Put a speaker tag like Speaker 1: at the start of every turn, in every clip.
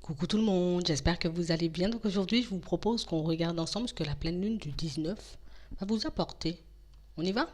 Speaker 1: Coucou tout le monde, j'espère que vous allez bien. Donc aujourd'hui, je vous propose qu'on regarde ensemble ce que la pleine lune du 19 va vous apporter. On y va?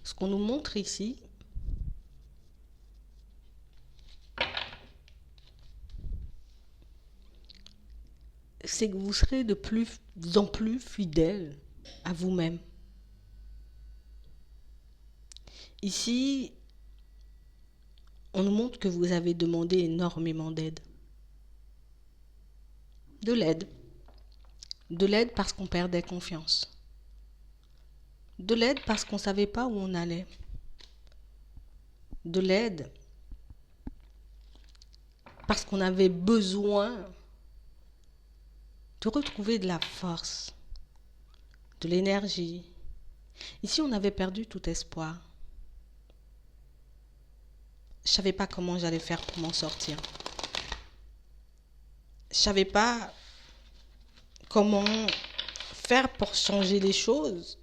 Speaker 1: Ce qu'on nous montre ici, c'est que vous serez de plus en plus fidèle à vous-même. Ici, on nous montre que vous avez demandé énormément d'aide. De l'aide. De l'aide parce qu'on perdait confiance. De l'aide parce qu'on ne savait pas où on allait. De l'aide parce qu'on avait besoin de retrouver de la force, de l'énergie. Ici, on avait perdu tout espoir. Je ne savais pas comment j'allais faire pour m'en sortir. Je ne savais pas comment faire pour changer les choses,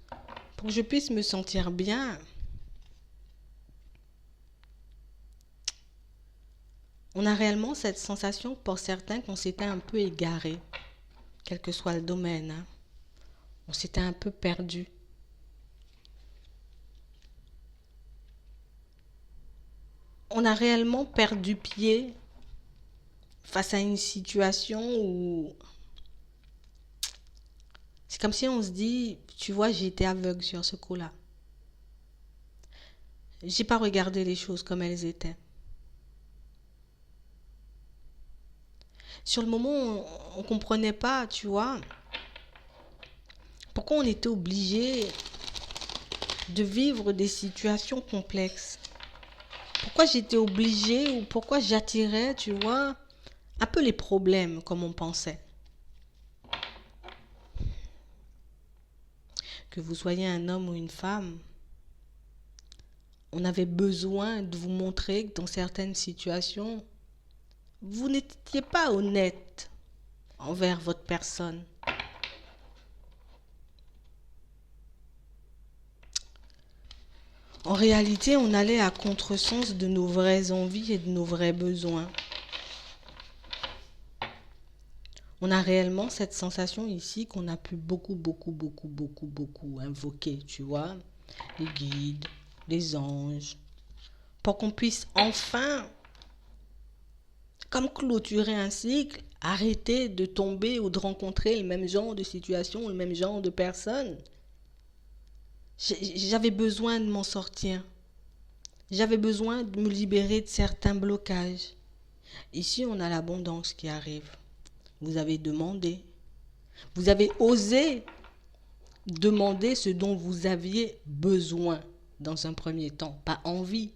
Speaker 1: pour que je puisse me sentir bien. On a réellement cette sensation pour certains qu'on s'était un peu égaré, quel que soit le domaine. On s'était un peu perdu. On a réellement perdu pied face à une situation où c'est comme si on se dit, tu vois, j'ai été aveugle sur ce coup-là. J'ai pas regardé les choses comme elles étaient. Sur le moment, on ne comprenait pas, tu vois, pourquoi on était obligé de vivre des situations complexes. Pourquoi j'étais obligée ou pourquoi j'attirais, tu vois, un peu les problèmes comme on pensait. Que vous soyez un homme ou une femme, on avait besoin de vous montrer que dans certaines situations, vous n'étiez pas honnête envers votre personne. En réalité, on allait à contresens de nos vraies envies et de nos vrais besoins. On a réellement cette sensation ici qu'on a pu beaucoup invoquer, tu vois, les guides, les anges, pour qu'on puisse enfin, comme clôturer un cycle, arrêter de tomber ou de rencontrer le même genre de situation, le même genre de personnes. J'avais besoin de m'en sortir. J'avais besoin de me libérer de certains blocages. Ici, on a l'abondance qui arrive. Vous avez demandé. Vous avez osé demander ce dont vous aviez besoin dans un premier temps. Pas envie,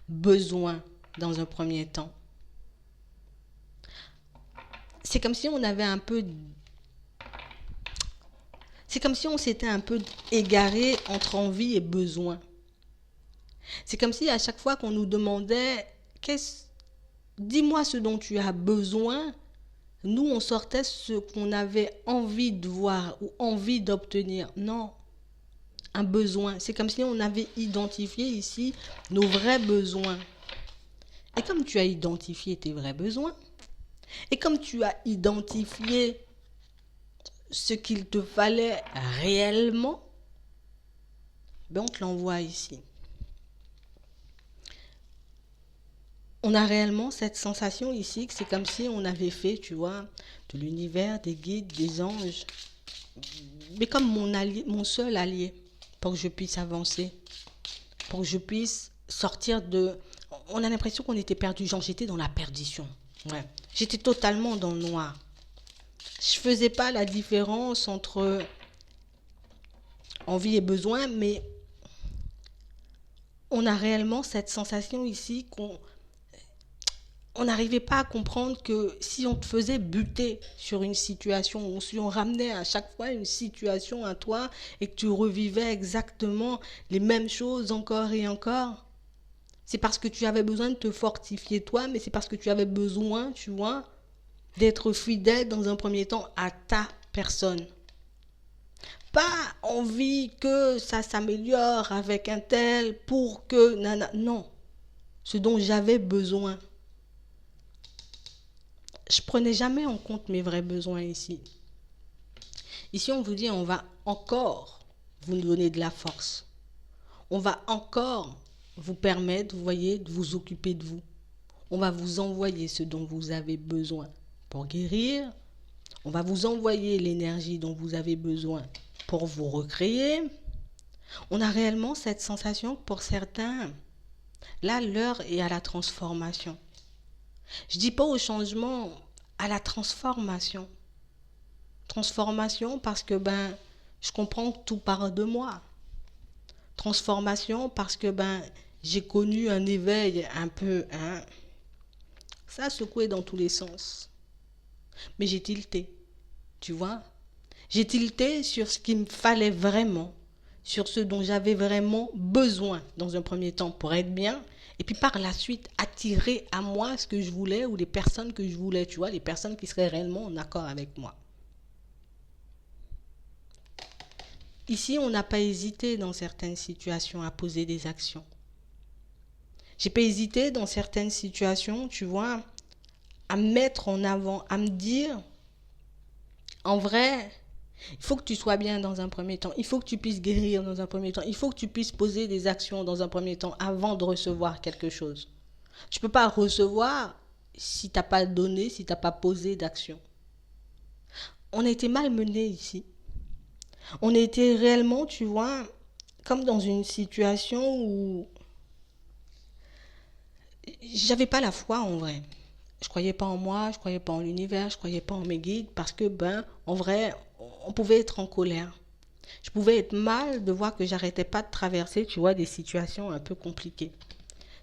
Speaker 1: besoin dans un premier temps. C'est comme si on avait un peu... C'est comme si on s'était un peu égaré entre envie et besoin. C'est comme si à chaque fois qu'on nous demandait dis-moi ce dont tu as besoin, nous on sortait ce qu'on avait envie de voir ou envie d'obtenir. Non, un besoin. C'est comme si on avait identifié ici nos vrais besoins. Et comme tu as identifié tes vrais besoins, et comme tu as identifié ce qu'il te fallait réellement, ben on te l'envoie ici. On a réellement cette sensation ici que c'est comme si on avait fait, tu vois, de l'univers, des guides, des anges, mais comme mon allié, mon seul allié, pour que je puisse avancer, pour que je puisse sortir de... On a l'impression qu'on était perdu, genre j'étais dans la perdition. Ouais. J'étais totalement dans le noir. Je faisais pas la différence entre envie et besoin, mais on a réellement cette sensation ici on n'arrivait pas à comprendre que si on te faisait buter sur une situation, ou si on ramenait à chaque fois une situation à toi et que tu revivais exactement les mêmes choses encore et encore, c'est parce que tu avais besoin de te fortifier toi, mais c'est parce que tu avais besoin, tu vois, d'être fidèle dans un premier temps à ta personne. Pas envie que ça s'améliore avec un tel pour que... Non, ce dont j'avais besoin. Je prenais jamais en compte mes vrais besoins ici. Ici, on vous dit, on va encore vous donner de la force. On va encore vous permettre, vous voyez, de vous occuper de vous. On va vous envoyer ce dont vous avez besoin pour guérir. On va vous envoyer l'énergie dont vous avez besoin pour vous recréer. On a réellement cette sensation que pour certains, là, l'heure est à la transformation. Je ne dis pas au changement, à la transformation. Transformation parce que je comprends que tout part de moi. Transformation parce que j'ai connu un éveil un peu, ça a secoué dans tous les sens. Mais j'ai tilté, tu vois. J'ai tilté sur ce qu'il me fallait vraiment, sur ce dont j'avais vraiment besoin dans un premier temps pour être bien. Et puis par la suite, attirer à moi ce que je voulais ou les personnes que je voulais, tu vois, les personnes qui seraient réellement en accord avec moi. Ici, on n'a pas hésité dans certaines situations à poser des actions. J'ai pas hésité dans certaines situations, tu vois, à me mettre en avant, à me dire, en vrai, il faut que tu sois bien dans un premier temps. Il faut que tu puisses guérir dans un premier temps. Il faut que tu puisses poser des actions dans un premier temps avant de recevoir quelque chose. Tu ne peux pas recevoir si tu n'as pas donné, si tu n'as pas posé d'action. On a été malmenés ici. On a été réellement, tu vois, comme dans une situation où j'avais pas la foi en vrai. Je croyais pas en moi, je croyais pas en l'univers, je croyais pas en mes guides parce que en vrai, on pouvait être en colère. Je pouvais être mal de voir que j'arrêtais pas de traverser, tu vois, des situations un peu compliquées.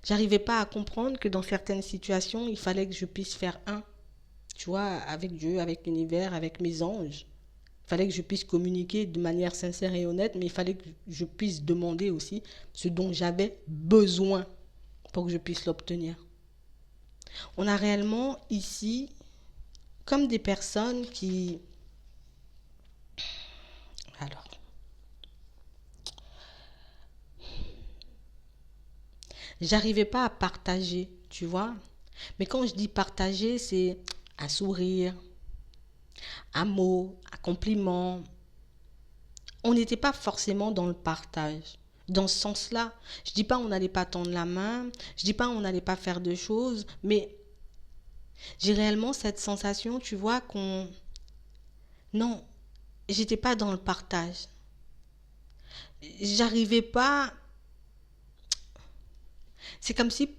Speaker 1: J'arrivais pas à comprendre que dans certaines situations, il fallait que je puisse faire un, tu vois, avec Dieu, avec l'univers, avec mes anges. Il fallait que je puisse communiquer de manière sincère et honnête, mais il fallait que je puisse demander aussi ce dont j'avais besoin pour que je puisse l'obtenir. On a réellement ici comme des personnes qui... Alors, j'arrivais pas à partager, tu vois. Mais quand je dis partager, c'est un sourire, un mot, un compliment. On n'était pas forcément dans le partage. Dans ce sens-là, je dis pas on n'allait pas tendre la main, je dis pas on n'allait pas faire de choses, mais j'ai réellement cette sensation, tu vois, qu'on... Non, j'étais pas dans le partage. J'arrivais pas... C'est comme si,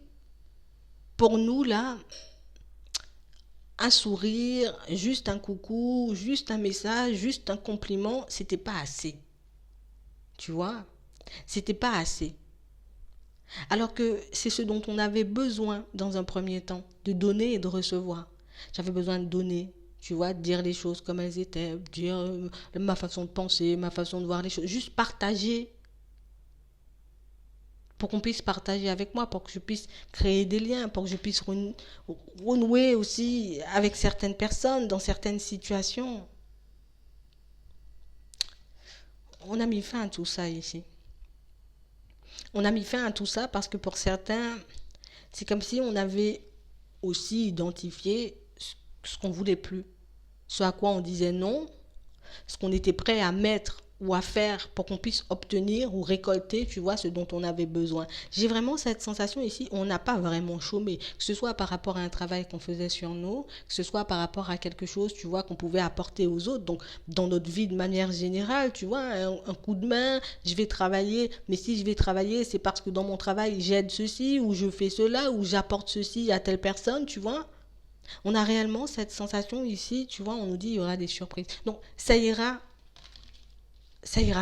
Speaker 1: pour nous, là, un sourire, juste un coucou, juste un message, juste un compliment, c'était pas assez. Tu vois? C'était pas assez. Alors que c'est ce dont on avait besoin dans un premier temps, de donner et de recevoir. J'avais besoin de donner, tu vois, de dire les choses comme elles étaient, dire ma façon de penser, ma façon de voir les choses, juste partager pour qu'on puisse partager avec moi, pour que je puisse créer des liens, pour que je puisse renouer aussi avec certaines personnes dans certaines situations. On a mis fin à tout ça ici. On a mis fin à tout ça parce que pour certains, c'est comme si on avait aussi identifié ce qu'on voulait plus, ce à quoi on disait non, ce qu'on était prêt à mettre ou à faire pour qu'on puisse obtenir ou récolter, tu vois, ce dont on avait besoin. J'ai vraiment cette sensation ici, on n'a pas vraiment chômé, que ce soit par rapport à un travail qu'on faisait sur nous, que ce soit par rapport à quelque chose, tu vois, qu'on pouvait apporter aux autres, donc dans notre vie de manière générale, tu vois, un coup de main, je vais travailler, mais si je vais travailler, c'est parce que dans mon travail, j'aide ceci, ou je fais cela, ou j'apporte ceci à telle personne, tu vois. On a réellement cette sensation ici, tu vois, on nous dit il y aura des surprises. Donc ça ira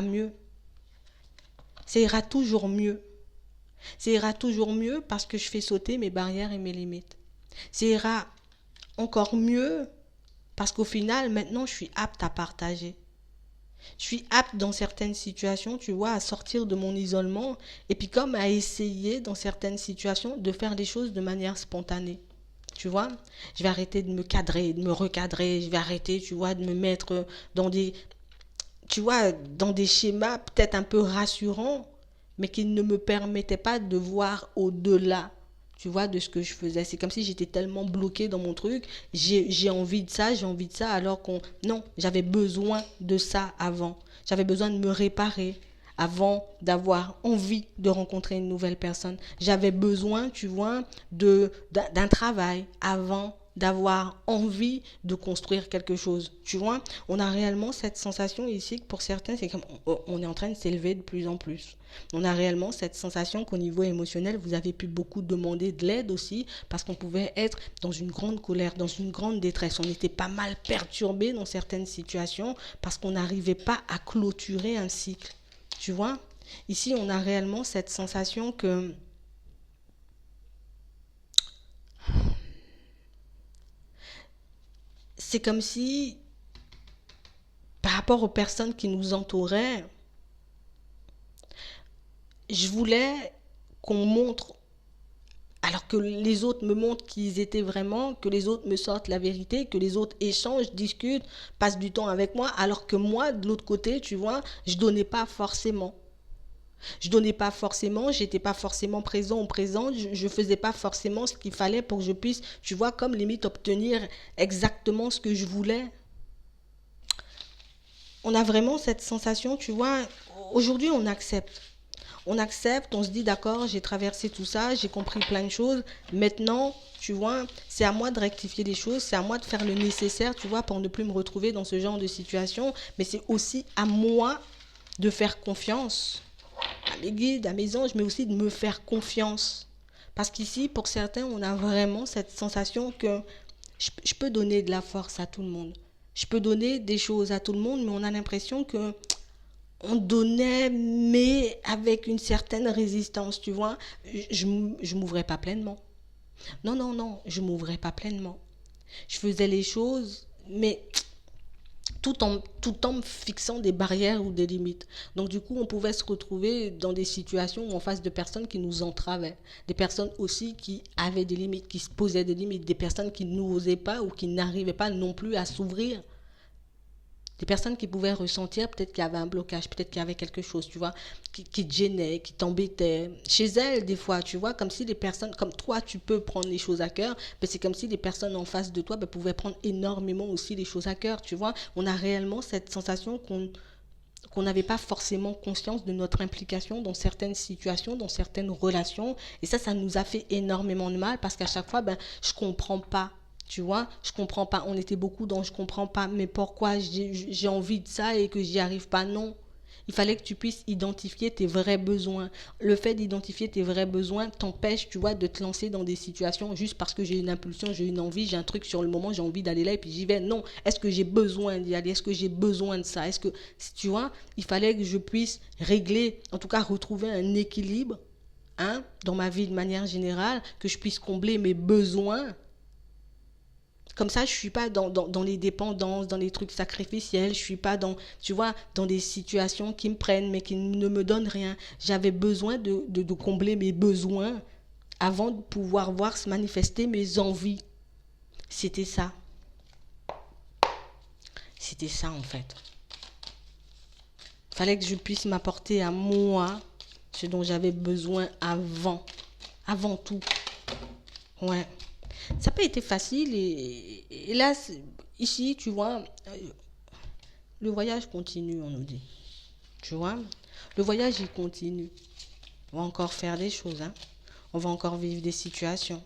Speaker 1: mieux. Ça ira toujours mieux. Ça ira toujours mieux parce que je fais sauter mes barrières et mes limites. Ça ira encore mieux parce qu'au final, maintenant, je suis apte à partager. Je suis apte dans certaines situations, tu vois, à sortir de mon isolement et puis comme à essayer dans certaines situations de faire les choses de manière spontanée. Tu vois, je vais arrêter de me cadrer, de me recadrer, je vais arrêter, tu vois, de me mettre dans des, tu vois, dans des schémas peut-être un peu rassurants, mais qui ne me permettaient pas de voir au-delà, tu vois, de ce que je faisais. C'est comme si j'étais tellement bloquée dans mon truc, j'ai envie de ça, j'ai envie de ça, alors qu'on... Non, j'avais besoin de ça avant. J'avais besoin de me réparer avant d'avoir envie de rencontrer une nouvelle personne. J'avais besoin, tu vois, d'un travail avant d'avoir envie de construire quelque chose. Tu vois, on a réellement cette sensation ici que pour certains, c'est comme on est en train de s'élever de plus en plus. On a réellement cette sensation qu'au niveau émotionnel, vous avez pu beaucoup demander de l'aide aussi parce qu'on pouvait être dans une grande colère, dans une grande détresse. On était pas mal perturbé dans certaines situations parce qu'on n'arrivait pas à clôturer un cycle. Tu vois, ici, on a réellement cette sensation que c'est comme si, par rapport aux personnes qui nous entouraient, je voulais qu'on montre, alors que les autres me montrent qui ils étaient vraiment, que les autres me sortent la vérité, que les autres échangent, discutent, passent du temps avec moi, alors que moi, de l'autre côté, tu vois, je donnais pas forcément. Je donnais pas forcément, j'étais pas forcément présent ou présente, je faisais pas forcément ce qu'il fallait pour que je puisse, tu vois, comme limite obtenir exactement ce que je voulais. On a vraiment cette sensation, tu vois, aujourd'hui on accepte. On accepte, on se dit d'accord, j'ai traversé tout ça, j'ai compris plein de choses. Maintenant, tu vois, c'est à moi de rectifier les choses, c'est à moi de faire le nécessaire, tu vois, pour ne plus me retrouver dans ce genre de situation. Mais c'est aussi à moi de faire confiance à mes guides, à mes anges, mais aussi de me faire confiance. Parce qu'ici, pour certains, on a vraiment cette sensation que je peux donner de la force à tout le monde. Je peux donner des choses à tout le monde, mais on a l'impression que on donnait, mais avec une certaine résistance, tu vois. Je m'ouvrais pas pleinement. Non, non, non, je m'ouvrais pas pleinement. Je faisais les choses, mais tout en me fixant des barrières ou des limites. Donc du coup, on pouvait se retrouver dans des situations où en face de personnes qui nous entravaient, des personnes aussi qui avaient des limites, qui se posaient des limites, des personnes qui n'osaient pas ou qui n'arrivaient pas non plus à s'ouvrir. Des personnes qui pouvaient ressentir peut-être qu'il y avait un blocage, peut-être qu'il y avait quelque chose, tu vois, qui te gênait, qui t'embêtait. Chez elles, des fois, tu vois, comme si les personnes, comme toi, tu peux prendre les choses à cœur, mais c'est comme si les personnes en face de toi pouvaient prendre énormément aussi les choses à cœur, tu vois. On a réellement cette sensation qu'on n'avait pas forcément conscience de notre implication dans certaines situations, dans certaines relations. Et ça nous a fait énormément de mal parce qu'à chaque fois, je comprends pas. Tu vois, je comprends pas. On était beaucoup dans je comprends pas, mais pourquoi j'ai envie de ça et que j'y arrive pas? Non. Il fallait que tu puisses identifier tes vrais besoins. Le fait d'identifier tes vrais besoins t'empêche, tu vois, de te lancer dans des situations juste parce que j'ai une impulsion, j'ai une envie, j'ai un truc sur le moment, j'ai envie d'aller là et puis j'y vais. Non. Est-ce que j'ai besoin d'y aller? Est-ce que j'ai besoin de ça? Est-ce que, tu vois, il fallait que je puisse régler, en tout cas retrouver un équilibre, hein, dans ma vie de manière générale, que je puisse combler mes besoins. Comme ça, je suis pas dans les dépendances, dans les trucs sacrificiels, je suis pas dans, tu vois, dans des situations qui me prennent mais qui ne me donnent rien. J'avais besoin de combler mes besoins avant de pouvoir voir se manifester mes envies. C'était ça. C'était ça en fait. Il fallait que je puisse m'apporter à moi ce dont j'avais besoin avant. Avant tout. Ouais. Ça n'a pas été facile et là, ici, tu vois, le voyage continue, on nous dit. Tu vois, le voyage, il continue. On va encore faire des choses, hein. On va encore vivre des situations.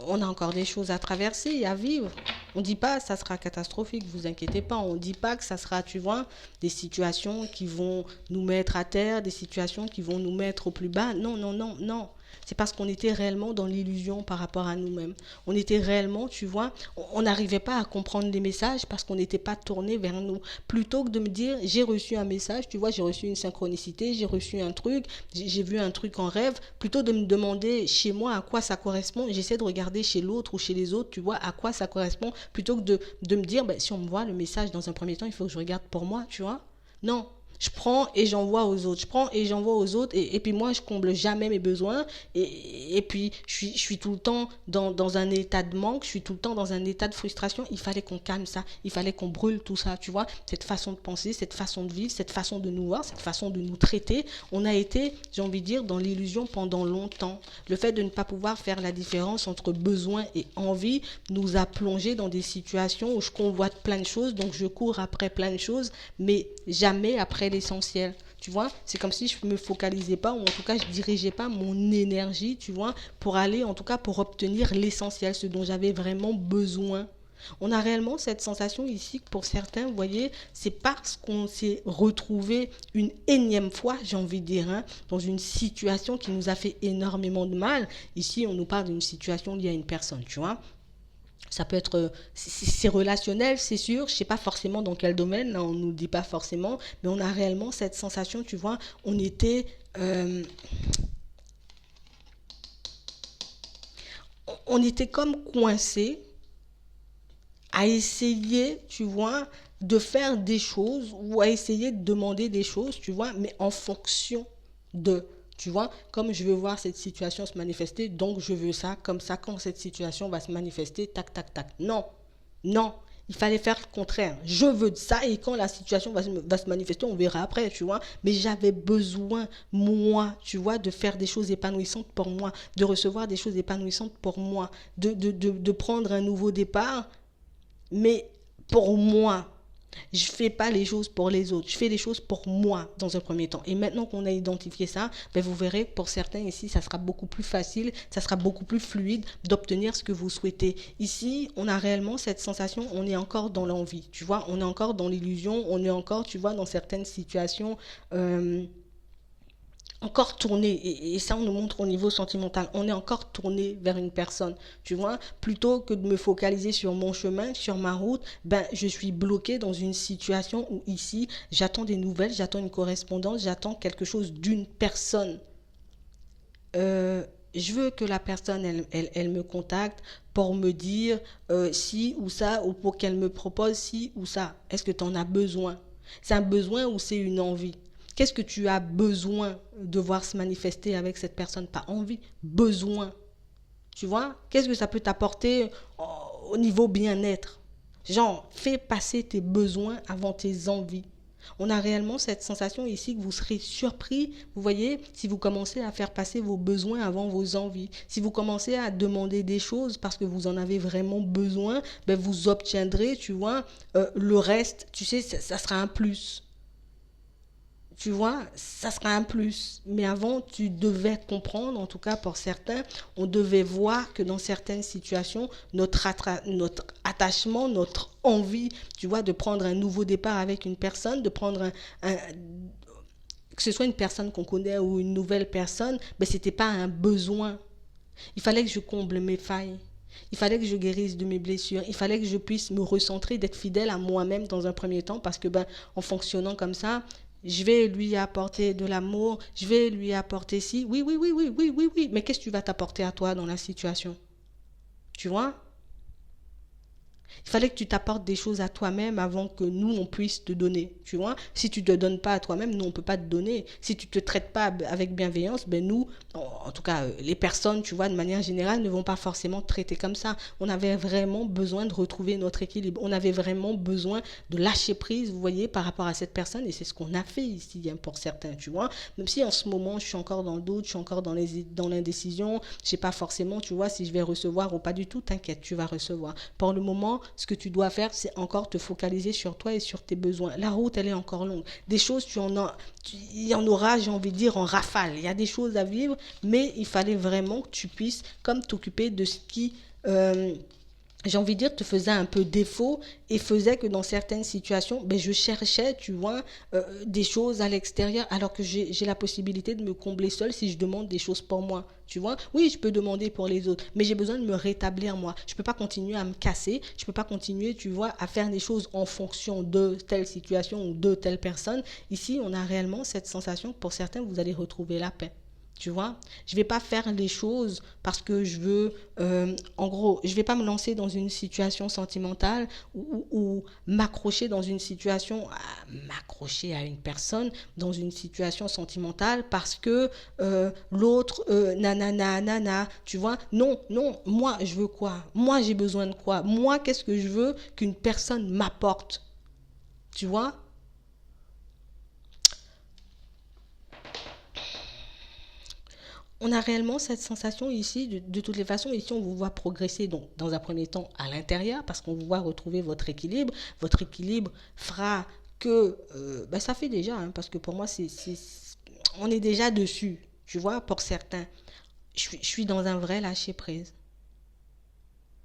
Speaker 1: On a encore des choses à traverser et à vivre. On ne dit pas que ça sera catastrophique, vous inquiétez pas. On ne dit pas que ça sera, tu vois, des situations qui vont nous mettre à terre, des situations qui vont nous mettre au plus bas. Non, non, non, non. C'est parce qu'on était réellement dans l'illusion par rapport à nous-mêmes. On était réellement, tu vois, on n'arrivait pas à comprendre les messages parce qu'on n'était pas tourné vers nous. Plutôt que de me dire, j'ai reçu un message, tu vois, j'ai reçu une synchronicité, j'ai reçu un truc, j'ai vu un truc en rêve, plutôt de me demander chez moi à quoi ça correspond, j'essaie de regarder chez l'autre ou chez les autres, tu vois, à quoi ça correspond, plutôt que de me dire, ben, si on me voit le message dans un premier temps, il faut que je regarde pour moi, tu vois. Non, je prends et j'envoie aux autres. Je prends et j'envoie aux autres. Et puis moi, je comble jamais mes besoins. Et puis, je suis tout le temps dans un état de manque. Je suis tout le temps dans un état de frustration. Il fallait qu'on calme ça. Il fallait qu'on brûle tout ça. Tu vois, cette façon de penser, cette façon de vivre, cette façon de nous voir, cette façon de nous traiter. On a été, j'ai envie de dire, dans l'illusion pendant longtemps. Le fait de ne pas pouvoir faire la différence entre besoin et envie nous a plongé dans des situations où je convoite plein de choses. Donc, je cours après plein de choses, mais jamais après l'essentiel. Tu vois, c'est comme si je ne me focalisais pas, ou en tout cas, je ne dirigeais pas mon énergie, tu vois, pour aller, en tout cas, pour obtenir l'essentiel, ce dont j'avais vraiment besoin. On a réellement cette sensation ici que pour certains, vous voyez, c'est parce qu'on s'est retrouvé une énième fois, j'ai envie de dire, hein, dans une situation qui nous a fait énormément de mal. Ici, on nous parle d'une situation liée à une personne, tu vois. Ça peut être, c'est relationnel, c'est sûr. Je ne sais pas forcément dans quel domaine, là, on ne nous dit pas forcément, mais on a réellement cette sensation, tu vois, on était comme coincé à essayer, tu vois, de faire des choses ou à essayer de demander des choses, tu vois, mais en fonction de, tu vois, comme je veux voir cette situation se manifester, donc je veux ça, comme ça, quand cette situation va se manifester, tac, tac, tac. Non, non, il fallait faire le contraire. Je veux ça et quand la situation va se manifester, on verra après, tu vois. Mais j'avais besoin, moi, tu vois, de faire des choses épanouissantes pour moi, de recevoir des choses épanouissantes pour moi, de prendre un nouveau départ, mais pour moi. Je ne fais pas les choses pour les autres, je fais les choses pour moi dans un premier temps. Et maintenant qu'on a identifié ça, ben vous verrez que pour certains ici, ça sera beaucoup plus facile, ça sera beaucoup plus fluide d'obtenir ce que vous souhaitez. Ici, on a réellement cette sensation, on est encore dans l'envie, tu vois, on est encore dans l'illusion, on est encore, tu vois, dans certaines situations... encore tourné, et ça on nous montre au niveau sentimental, on est encore tourné vers une personne, tu vois, plutôt que de me focaliser sur mon chemin, sur ma route, ben je suis bloqué dans une situation où ici, j'attends des nouvelles, j'attends une correspondance, j'attends quelque chose d'une personne. Je veux que la personne, elle me contacte pour me dire si ou ça, ou pour qu'elle me propose si ou ça. Est-ce que tu en as besoin? C'est un besoin ou c'est une envie? Qu'est-ce que tu as besoin de voir se manifester avec cette personne? Pas envie, besoin. Tu vois? Qu'est-ce que ça peut t'apporter au niveau bien-être? Genre, fais passer tes besoins avant tes envies. On a réellement cette sensation ici que vous serez surpris, vous voyez, si vous commencez à faire passer vos besoins avant vos envies. Si vous commencez à demander des choses parce que vous en avez vraiment besoin, ben vous obtiendrez, tu vois, le reste, tu sais, ça sera un plus. Tu vois, ça sera un plus. Mais avant, tu devais comprendre, en tout cas pour certains, on devait voir que dans certaines situations, notre attachement, notre envie, tu vois, de prendre un nouveau départ avec une personne, de prendre que ce soit une personne qu'on connaît ou une nouvelle personne, mais ce n'était pas un besoin. Il fallait que je comble mes failles. Il fallait que je guérisse de mes blessures. Il fallait que je puisse me recentrer, d'être fidèle à moi-même dans un premier temps, parce que ben, en fonctionnant comme ça, je vais lui apporter de l'amour, je vais lui apporter ci. Oui, oui, oui, oui, oui, oui, oui. Mais qu'est-ce que tu vas t'apporter à toi dans la situation? Tu vois? Il fallait que tu t'apportes des choses à toi-même avant que nous, on puisse te donner. Tu vois? Si tu ne te donnes pas à toi-même, nous, on ne peut pas te donner. Si tu ne te traites pas avec bienveillance, ben nous, en tout cas, les personnes, tu vois, de manière générale, ne vont pas forcément te traiter comme ça. On avait vraiment besoin de retrouver notre équilibre. On avait vraiment besoin de lâcher prise, vous voyez, par rapport à cette personne. Et c'est ce qu'on a fait ici, hein, pour certains, tu vois? Même si en ce moment, je suis encore dans le doute, je suis encore dans l'indécision, je ne sais pas forcément, tu vois, si je vais recevoir ou pas du tout, t'inquiète, tu vas recevoir. Pour le moment, ce que tu dois faire, c'est encore te focaliser sur toi et sur tes besoins. La route, elle est encore longue. Des choses, il y en aura, j'ai envie de dire, en rafale. Il y a des choses à vivre, mais il fallait vraiment que tu puisses, comme t'occuper de ce qui j'ai envie de dire, te faisait un peu défaut et faisait que dans certaines situations, ben, je cherchais, tu vois, des choses à l'extérieur alors que j'ai la possibilité de me combler seule si je demande des choses pour moi, tu vois. Oui, je peux demander pour les autres, mais j'ai besoin de me rétablir moi. Je peux pas continuer à me casser, je peux pas continuer, tu vois, à faire des choses en fonction de telle situation ou de telle personne. Ici, on a réellement cette sensation que pour certains, vous allez retrouver la paix. Tu vois, je vais pas faire les choses parce que je veux, en gros, je vais pas me lancer dans une situation sentimentale ou m'accrocher dans une situation, m'accrocher à une personne dans une situation sentimentale parce que l'autre, nanana, nana, tu vois. Non, non, moi, je veux quoi? Moi, j'ai besoin de quoi? Moi, qu'est-ce que je veux qu'une personne m'apporte? Tu vois? On a réellement cette sensation ici, de toutes les façons, ici on vous voit progresser donc, dans un premier temps à l'intérieur parce qu'on vous voit retrouver votre équilibre. Votre équilibre fera que, ben ça fait déjà, hein, parce que pour moi, on est déjà dessus, tu vois, pour certains. Je suis dans un vrai lâcher-prise.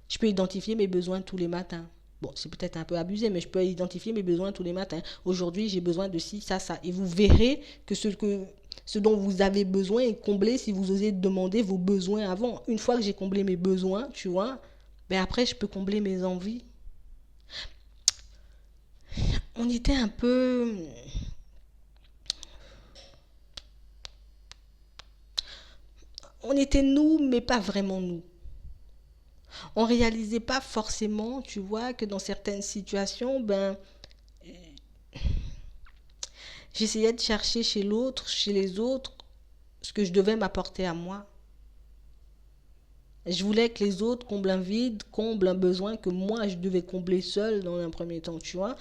Speaker 1: Je peux identifier mes besoins tous les matins. Bon, c'est peut-être un peu abusé, mais je peux identifier mes besoins tous les matins. Aujourd'hui, j'ai besoin de ci, ça. Et vous verrez que ce dont vous avez besoin est comblé si vous osez demander vos besoins avant. Une fois que j'ai comblé mes besoins, tu vois, ben après, je peux combler mes envies. On était un peu... On était nous, mais pas vraiment nous. On réalisait pas forcément, tu vois, que dans certaines situations, ben, j'essayais de chercher chez l'autre, chez les autres, ce que je devais m'apporter à moi. Je voulais que les autres comblent un vide, comblent un besoin que moi je devais combler seul dans un premier temps, tu vois.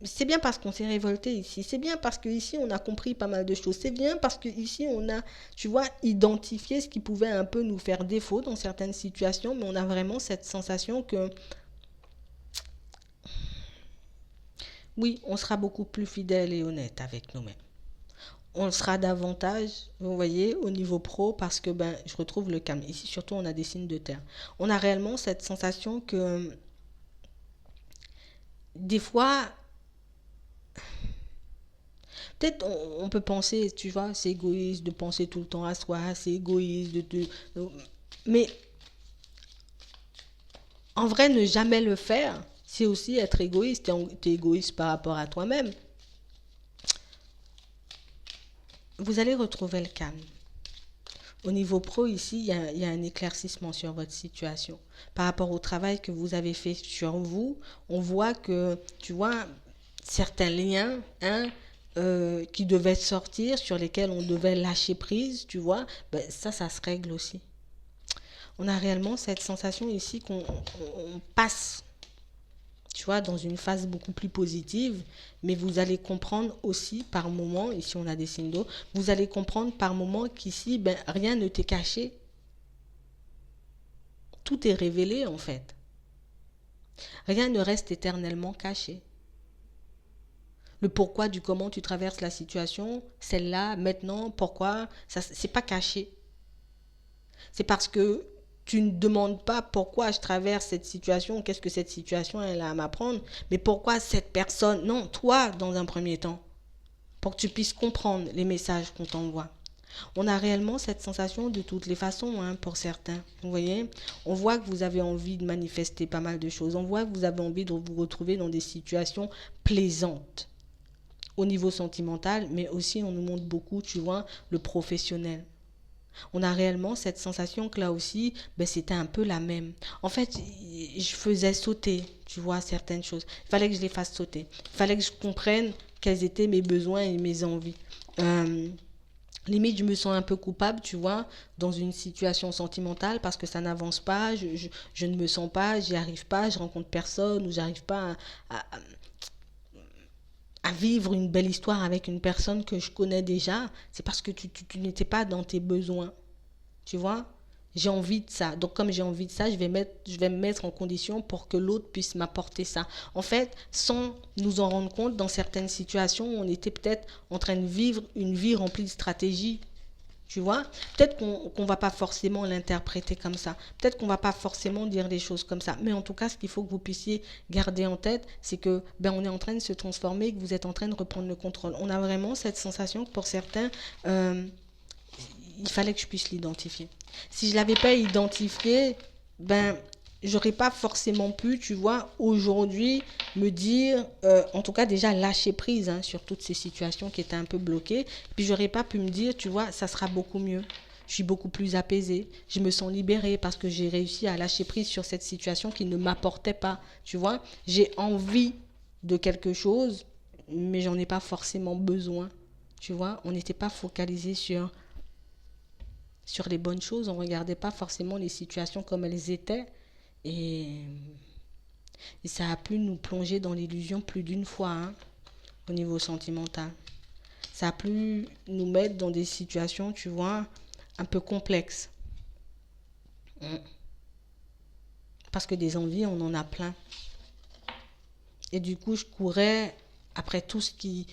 Speaker 1: C'est bien parce qu'on s'est révolté ici. C'est bien parce qu'ici on a compris pas mal de choses. C'est bien parce qu'ici on a, tu vois, identifié ce qui pouvait un peu nous faire défaut dans certaines situations, mais on a vraiment cette sensation que, oui, on sera beaucoup plus fidèle et honnête avec nous-mêmes. On sera davantage, vous voyez, au niveau pro, parce que ben, je retrouve le calme. Ici, surtout, on a des signes de terre. On a réellement cette sensation que des fois, peut-être on peut penser, tu vois, c'est égoïste de penser tout le temps à soi, c'est égoïste mais en vrai, ne jamais le faire, c'est aussi être égoïste. T'es égoïste par rapport à toi-même. Vous allez retrouver le calme. Au niveau pro, ici, il y a un éclaircissement sur votre situation. Par rapport au travail que vous avez fait sur vous, on voit que, tu vois, certains liens, hein, qui devaient sortir, sur lesquels on devait lâcher prise, tu vois, ben, ça se règle aussi. On a réellement cette sensation ici qu'on passe, tu vois, dans une phase beaucoup plus positive, mais vous allez comprendre aussi par moment, ici on a des signes d'eau, vous allez comprendre par moment qu'ici, ben, rien ne t'est caché. Tout est révélé en fait. Rien ne reste éternellement caché. Le pourquoi du comment tu traverses la situation, celle-là, maintenant, pourquoi, ça, c'est pas caché. C'est parce que tu ne demandes pas pourquoi je traverse cette situation, qu'est-ce que cette situation elle a à m'apprendre, mais pourquoi cette personne, non, toi dans un premier temps, pour que tu puisses comprendre les messages qu'on t'envoie. On a réellement cette sensation de toutes les façons, hein, pour certains. Vous voyez, on voit que vous avez envie de manifester pas mal de choses. On voit que vous avez envie de vous retrouver dans des situations plaisantes au niveau sentimental, mais aussi on nous montre beaucoup, tu vois, le professionnel. On a réellement cette sensation que là aussi, ben, c'était un peu la même. En fait, je faisais sauter, tu vois, certaines choses. Il fallait que je les fasse sauter. Il fallait que je comprenne quels étaient mes besoins et mes envies. Euh, Limite, je me sens un peu coupable, tu vois, dans une situation sentimentale parce que ça n'avance pas, je ne me sens pas, j'y arrive pas, je rencontre personne ou j'arrive pas à vivre une belle histoire avec une personne que je connais déjà. C'est parce que tu n'étais pas dans tes besoins. Tu vois, j'ai envie de ça. Donc, comme j'ai envie de ça, je vais me mettre en condition pour que l'autre puisse m'apporter ça. En fait, sans nous en rendre compte, dans certaines situations, on était peut-être en train de vivre une vie remplie de stratégies. Tu vois, peut-être qu'on va pas forcément l'interpréter comme ça. Peut-être qu'on va pas forcément dire des choses comme ça. Mais en tout cas, ce qu'il faut que vous puissiez garder en tête, c'est que on est en train de se transformer, que vous êtes en train de reprendre le contrôle. On a vraiment cette sensation que pour certains, il fallait que je puisse l'identifier. Si je l'avais pas identifié, j'aurais pas forcément pu, tu vois, aujourd'hui me dire, en tout cas déjà lâcher prise sur toutes ces situations qui étaient un peu bloquées. Puis j'aurais pas pu me dire, tu vois, ça sera beaucoup mieux. Je suis beaucoup plus apaisée. Je me sens libérée parce que j'ai réussi à lâcher prise sur cette situation qui ne m'apportait pas. Tu vois, j'ai envie de quelque chose, mais j'en ai pas forcément besoin. Tu vois, on n'était pas focalisé sur les bonnes choses. On ne regardait pas forcément les situations comme elles étaient. Et, et ça a pu nous plonger dans l'illusion plus d'une fois au niveau sentimental. Ça a pu nous mettre dans des situations, tu vois, un peu complexes. Parce que des envies, on en a plein. Et du coup, je courais après tout ce qui,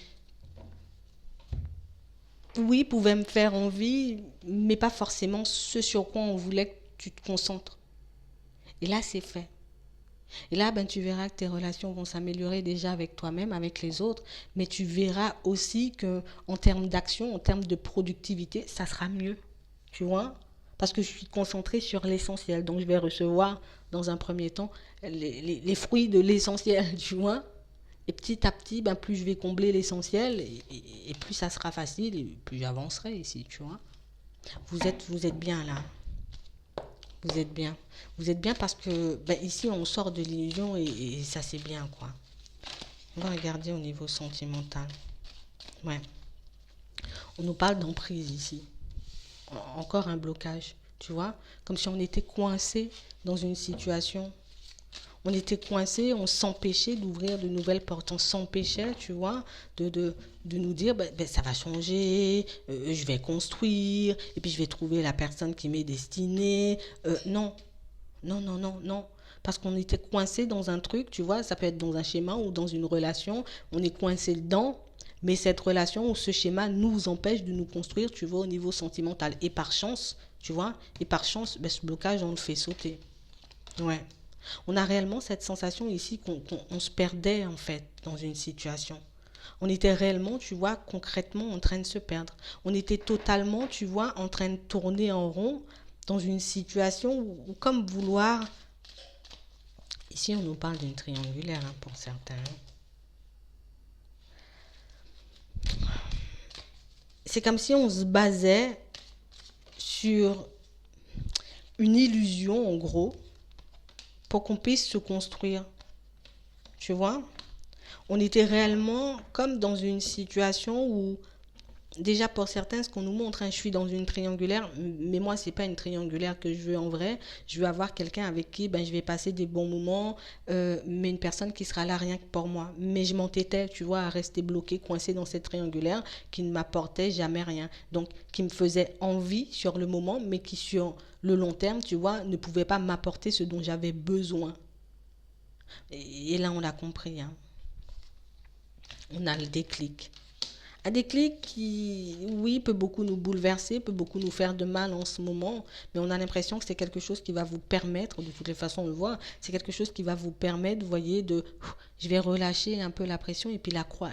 Speaker 1: oui, pouvait me faire envie, mais pas forcément ce sur quoi on voulait que tu te concentres. Et là, c'est fait. Et là, tu verras que tes relations vont s'améliorer déjà avec toi-même, avec les autres, mais tu verras aussi que en termes d'action, en termes de productivité, ça sera mieux, tu vois, parce que je suis concentrée sur l'essentiel. Donc, je vais recevoir dans un premier temps les fruits de l'essentiel, tu vois. Et petit à petit, plus je vais combler l'essentiel, et plus ça sera facile, et plus j'avancerai ici, tu vois. Vous êtes bien là. Vous êtes bien. Vous êtes bien parce que ici, on sort de l'illusion et ça, c'est bien, quoi. On va regarder au niveau sentimental. Ouais. On nous parle d'emprise ici. Encore un blocage, tu vois. Comme si on était coincé dans une situation. On était coincé, on s'empêchait d'ouvrir de nouvelles portes. On s'empêchait, tu vois, de nous dire, ça va changer, je vais construire, et puis je vais trouver la personne qui m'est destinée. Non, non, non, non, non. Parce qu'on était coincé dans un truc, tu vois, ça peut être dans un schéma ou dans une relation, on est coincé dedans, mais cette relation ou ce schéma nous empêche de nous construire, tu vois, au niveau sentimental. Et par chance, tu vois, et par chance, ce blocage, on le fait sauter. Ouais. On a réellement cette sensation ici qu'on se perdait, en fait, dans une situation. On était réellement, tu vois, concrètement en train de se perdre. On était totalement, tu vois, en train de tourner en rond dans une situation où comme vouloir. Ici, on nous parle d'une triangulaire pour certains. C'est comme si on se basait sur une illusion, en gros, pour qu'on puisse se construire. Tu vois? On était réellement comme dans une situation où, déjà pour certains, ce qu'on nous montre, je suis dans une triangulaire, mais moi, c'est pas une triangulaire que je veux en vrai. Je veux avoir quelqu'un avec qui je vais passer des bons moments, mais une personne qui sera là rien que pour moi. Mais je m'entêtais, tu vois, à rester bloqué, coincé dans cette triangulaire qui ne m'apportait jamais rien. Donc, qui me faisait envie sur le moment, mais qui sur le long terme, tu vois, ne pouvait pas m'apporter ce dont j'avais besoin. Et là, on a compris. On a le déclic. Un déclic qui, oui, peut beaucoup nous bouleverser, peut beaucoup nous faire de mal en ce moment, mais on a l'impression que c'est quelque chose qui va vous permettre, de toutes les façons on le voit, c'est quelque chose qui va vous permettre, vous voyez, je vais relâcher un peu la pression et puis la croix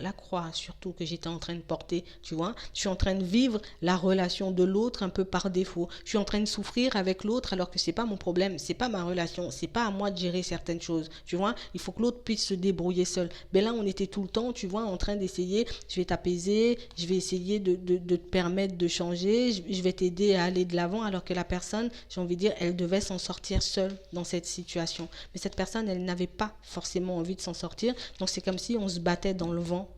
Speaker 1: surtout que j'étais en train de porter, tu vois. Je suis en train de vivre la relation de l'autre un peu par défaut. Je suis en train de souffrir avec l'autre alors que c'est pas mon problème, c'est pas ma relation, c'est pas à moi de gérer certaines choses, tu vois. Il faut que l'autre puisse se débrouiller seul. Mais là, on était tout le temps, tu vois, en train d'essayer, je vais t'apaiser, je vais essayer de te permettre de changer, je vais t'aider à aller de l'avant alors que la personne, j'ai envie de dire, elle devait s'en sortir seule dans cette situation. Mais cette personne, elle n'avait pas forcément envie de s'en sortir, donc c'est comme si on se battait dans le vent.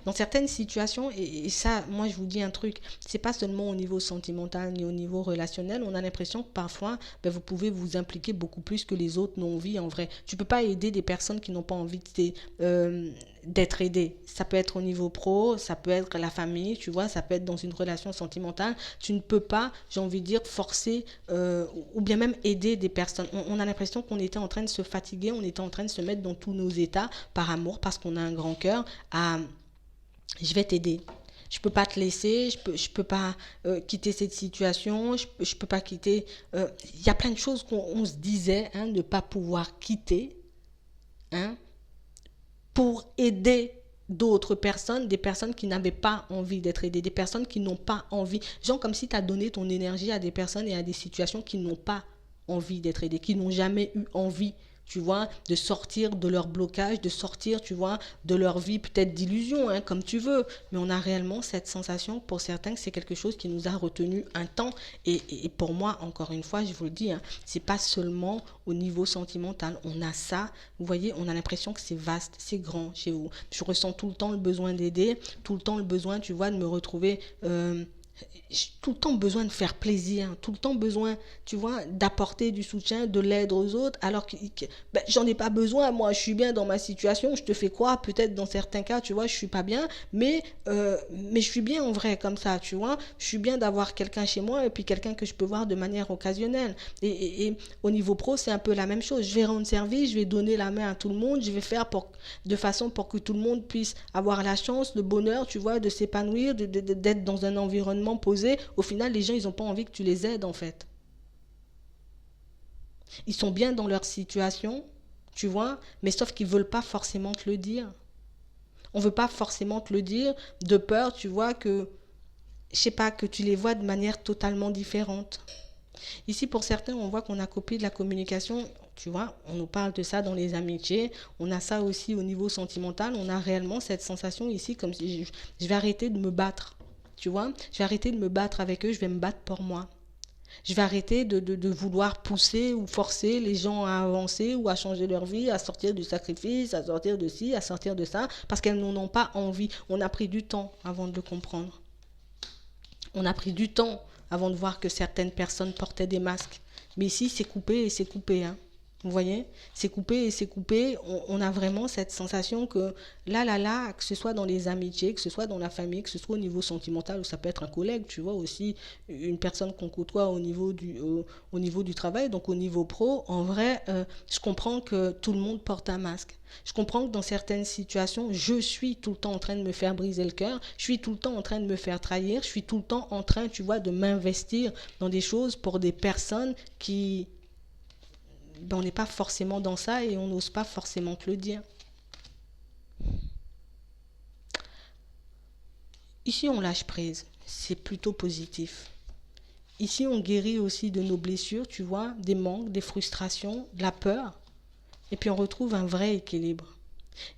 Speaker 1: Dans certaines situations, et ça, moi je vous dis un truc, c'est pas seulement au niveau sentimental ni au niveau relationnel, on a l'impression que parfois, vous pouvez vous impliquer beaucoup plus que les autres n'ont envie en vrai. Tu peux pas aider des personnes qui n'ont pas envie d'être aidées. Ça peut être au niveau pro, ça peut être la famille, tu vois, ça peut être dans une relation sentimentale. Tu ne peux pas, j'ai envie de dire, forcer ou bien même aider des personnes. On a l'impression qu'on était en train de se fatiguer, on était en train de se mettre dans tous nos états par amour, parce qu'on a un grand cœur, à je vais t'aider. Je peux pas te laisser, je peux pas quitter cette situation, je peux pas quitter. Il y a plein de choses qu'on se disait, hein, ne pas pouvoir quitter, hein, pour aider d'autres personnes, des personnes qui n'avaient pas envie d'être aidées, des personnes qui n'ont pas envie. Genre comme si tu as donné ton énergie à des personnes et à des situations qui n'ont pas envie d'être aidées, qui n'ont jamais eu envie, tu vois, de sortir de leur blocage, de sortir, tu vois, de leur vie peut-être d'illusion, hein, comme tu veux. Mais on a réellement cette sensation, pour certains, que c'est quelque chose qui nous a retenu un temps. Et pour moi, encore une fois, je vous le dis, hein, c'est pas seulement au niveau sentimental. On a ça, vous voyez, on a l'impression que c'est vaste, c'est grand chez vous. Je ressens tout le temps le besoin d'aider, tout le temps le besoin, tu vois, de me retrouver... j'ai tout le temps besoin de faire plaisir, tout le temps besoin, tu vois, d'apporter du soutien, de l'aide aux autres, alors que ben, j'en ai pas besoin, moi je suis bien dans ma situation, je te fais croire, peut-être dans certains cas, tu vois, je suis pas bien, mais je suis bien en vrai comme ça, tu vois, je suis bien d'avoir quelqu'un chez moi et puis quelqu'un que je peux voir de manière occasionnelle. Et au niveau pro, c'est un peu la même chose, je vais rendre service, je vais donner la main à tout le monde, je vais faire de façon pour que tout le monde puisse avoir la chance, le bonheur, tu vois, de s'épanouir, d'être dans un environnement posé. Au final, les gens, ils n'ont pas envie que tu les aides, en fait. Ils sont bien dans leur situation, tu vois, mais sauf qu'ils ne veulent pas forcément te le dire. On ne veut pas forcément te le dire de peur, tu vois, que, je sais pas, que tu les vois de manière totalement différente. Ici, pour certains, on voit qu'on a copié de la communication. Tu vois, on nous parle de ça dans les amitiés. On a ça aussi au niveau sentimental. On a réellement cette sensation ici, comme si je vais arrêter de me battre. Tu vois, je vais arrêter de me battre avec eux. Je vais me battre pour moi. Je vais arrêter de vouloir pousser ou forcer les gens à avancer ou à changer leur vie, à sortir du sacrifice, à sortir de ci, à sortir de ça, parce qu'elles n'en ont pas envie. On a pris du temps avant de le comprendre. On a pris du temps avant de voir que certaines personnes portaient des masques. Mais ici, c'est coupé et c'est coupé. Hein. Vous voyez, c'est coupé et c'est coupé. On a vraiment cette sensation que là, que ce soit dans les amitiés, que ce soit dans la famille, que ce soit au niveau sentimental, ou ça peut être un collègue, tu vois, aussi une personne qu'on côtoie au niveau du travail, donc au niveau pro, en vrai, je comprends que tout le monde porte un masque. Je comprends que dans certaines situations, je suis tout le temps en train de me faire briser le cœur, je suis tout le temps en train de me faire trahir, je suis tout le temps en train, tu vois, de m'investir dans des choses pour des personnes qui... Ben, on n'est pas forcément dans ça et on n'ose pas forcément te le dire. Ici, on lâche prise. C'est plutôt positif. Ici, on guérit aussi de nos blessures, tu vois, des manques, des frustrations, de la peur. Et puis, on retrouve un vrai équilibre.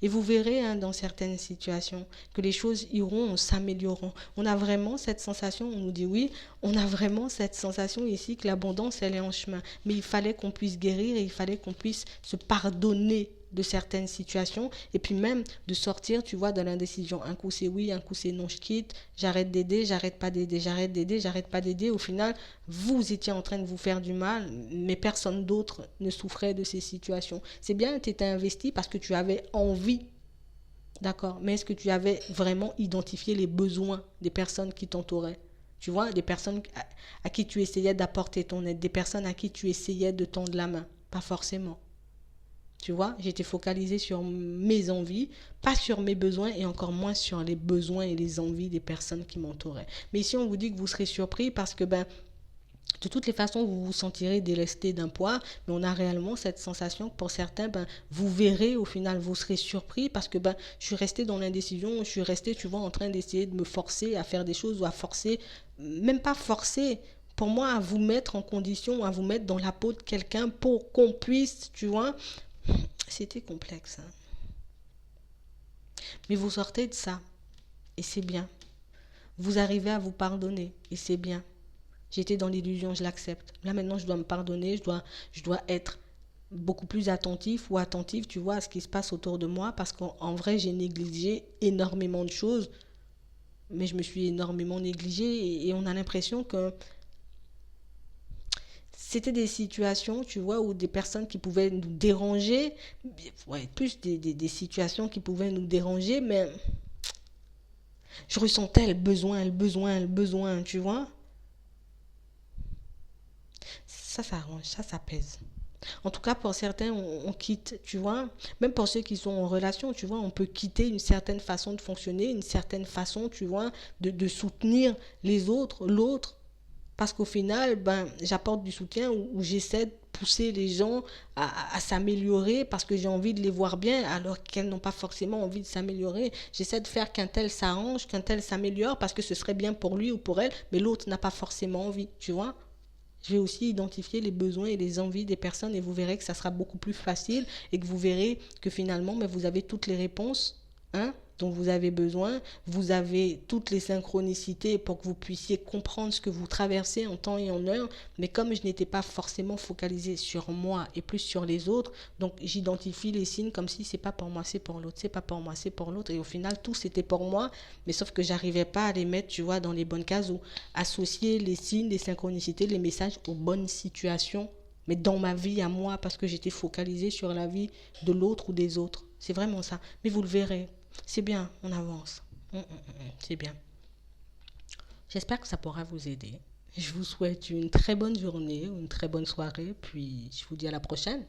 Speaker 1: Et vous verrez hein, dans certaines situations que les choses iront, s'amélioreront. On a vraiment cette sensation, on nous dit oui, on a vraiment cette sensation ici que l'abondance, elle est en chemin. Mais il fallait qu'on puisse guérir et il fallait qu'on puisse se pardonner de certaines situations et puis même de sortir, tu vois, de l'indécision. Un coup c'est oui, un coup c'est non, je quitte, j'arrête d'aider, j'arrête pas d'aider, j'arrête d'aider, j'arrête pas d'aider. Au final, vous étiez en train de vous faire du mal, mais personne d'autre ne souffrait de ces situations. C'est bien, tu étais investi parce que tu avais envie, d'accord, mais est-ce que tu avais vraiment identifié les besoins des personnes qui t'entouraient? Tu vois, des personnes à qui tu essayais d'apporter ton aide, des personnes à qui tu essayais de tendre la main. Pas forcément. Tu vois, j'étais focalisée sur mes envies, pas sur mes besoins et encore moins sur les besoins et les envies des personnes qui m'entouraient. Mais ici, on vous dit que vous serez surpris parce que, ben, de toutes les façons, vous vous sentirez délesté d'un poids, mais on a réellement cette sensation que pour certains, ben, vous verrez, au final, vous serez surpris parce que ben, je suis restée dans l'indécision, je suis restée, tu vois, en train d'essayer de me forcer à faire des choses ou à forcer, même pas forcer, pour moi, à vous mettre en condition, à vous mettre dans la peau de quelqu'un pour qu'on puisse, tu vois, c'était complexe. Hein. Mais vous sortez de ça, et c'est bien. Vous arrivez à vous pardonner, et c'est bien. J'étais dans l'illusion, je l'accepte. Là maintenant, je dois me pardonner, je dois être beaucoup plus attentif ou attentive, tu vois, à ce qui se passe autour de moi, parce qu'en vrai, j'ai négligé énormément de choses, mais je me suis énormément négligée, et on a l'impression que c'était des situations, tu vois, où des personnes qui pouvaient nous déranger, ouais, plus des situations qui pouvaient nous déranger, mais je ressentais le besoin, tu vois. Ça arrange, ça pèse. En tout cas, pour certains, on quitte, tu vois. Même pour ceux qui sont en relation, tu vois, on peut quitter une certaine façon de fonctionner, une certaine façon, tu vois, de soutenir les autres, l'autre. Parce qu'au final, ben, j'apporte du soutien ou j'essaie de pousser les gens à s'améliorer parce que j'ai envie de les voir bien alors qu'elles n'ont pas forcément envie de s'améliorer. J'essaie de faire qu'un tel s'arrange, qu'un tel s'améliore parce que ce serait bien pour lui ou pour elle, mais l'autre n'a pas forcément envie, tu vois. Je vais aussi identifier les besoins et les envies des personnes et vous verrez que ça sera beaucoup plus facile et que vous verrez que finalement, mais vous avez toutes les réponses, hein, dont vous avez besoin. Vous avez toutes les synchronicités pour que vous puissiez comprendre ce que vous traversez en temps et en heure. Mais comme je n'étais pas forcément focalisée sur moi et plus sur les autres, donc j'identifie les signes comme si c'est pas pour moi, c'est pour l'autre, c'est pas pour moi, c'est pour l'autre. Et au final, tout c'était pour moi, mais sauf que j'arrivais pas à les mettre, tu vois, dans les bonnes cases ou associer les signes, les synchronicités, les messages aux bonnes situations, mais dans ma vie à moi, parce que j'étais focalisée sur la vie de l'autre ou des autres. C'est vraiment ça. Mais vous le verrez. C'est bien, on avance. C'est bien. J'espère que ça pourra vous aider. Je vous souhaite une très bonne journée, une très bonne soirée, puis je vous dis à la prochaine.